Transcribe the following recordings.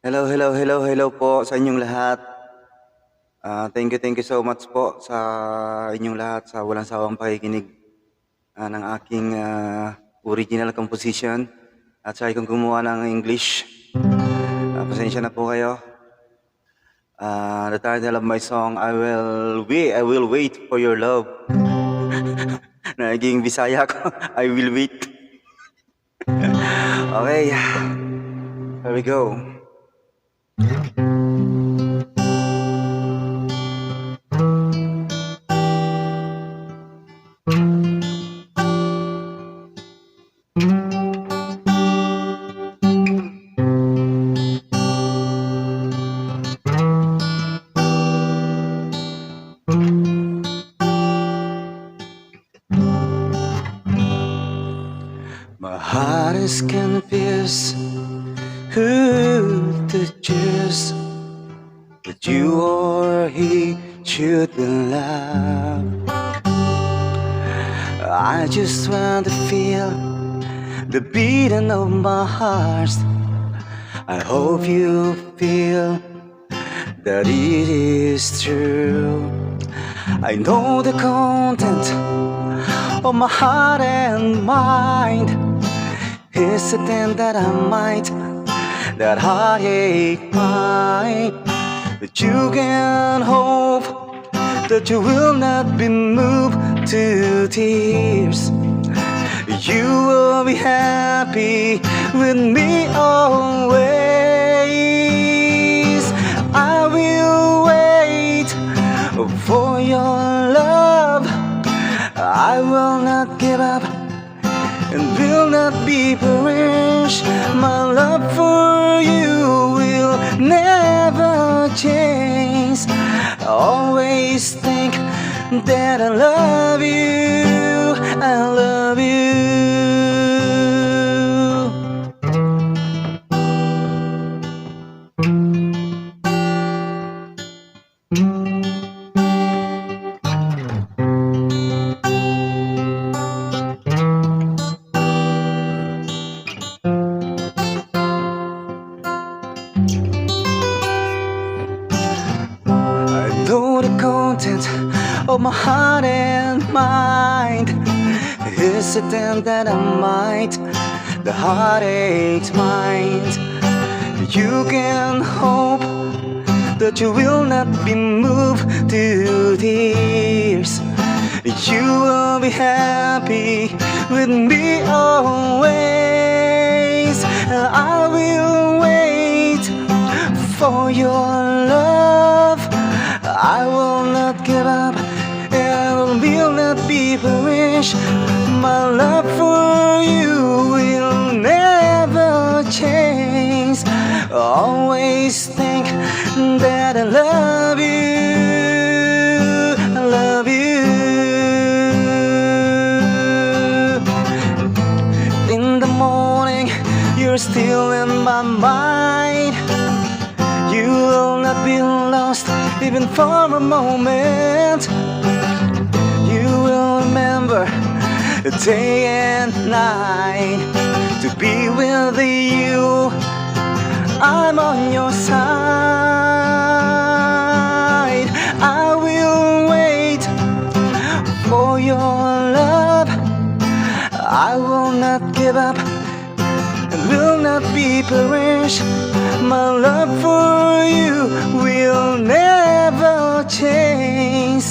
Hello po sa inyong lahat. Thank you so much po sa inyong lahat sa walang sawang pakikinig ng aking original composition. At try kong gumawa ng English. Pasensya na po kayo. The title of my song, I will wait for your love. Naging Bisaya ko, I will wait. Okay, here we go. My heart is confused who to choose, but you or he should be loved. I just want to feel the beating of my heart. I hope you feel that it is true. I know the content of my heart and mind is the thing that I might, that heartache might. But you can hope that you will not be moved to tears. You will be happy with me always. I will wait for your love. I will not give up and will not be perished. My love for you will never change. I always think that I love you, I love you. Though the content of my heart and mind is the thing that I might, the heartache's mind. You can hope that you will not be moved to tears. You will be happy with me always. I will wait for your love. I will not give up and will not be perished. My love for you will never change. Always think that I love you, I love you. In the morning, you're still in my mind. You will not be lost even for a moment. You will remember day and night to be with you. I'm on your side. I will wait for your love. I will not give up and will not be perished. My love for you will never change.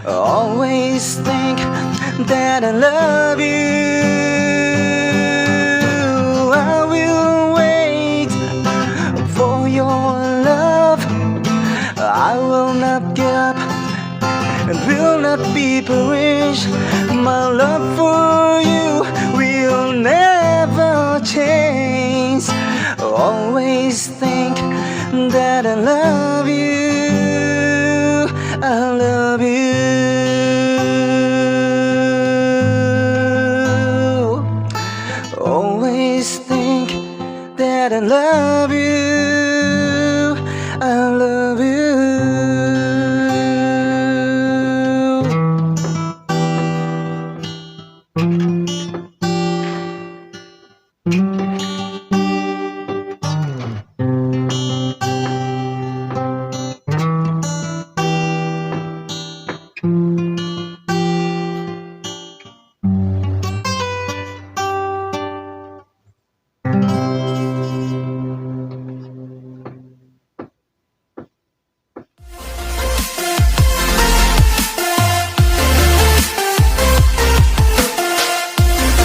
Always think that I love you. I will wait for your love. I will not give up and will not be perished. My love for you will never change. Always think that I love you, I love you. Always think that I love you.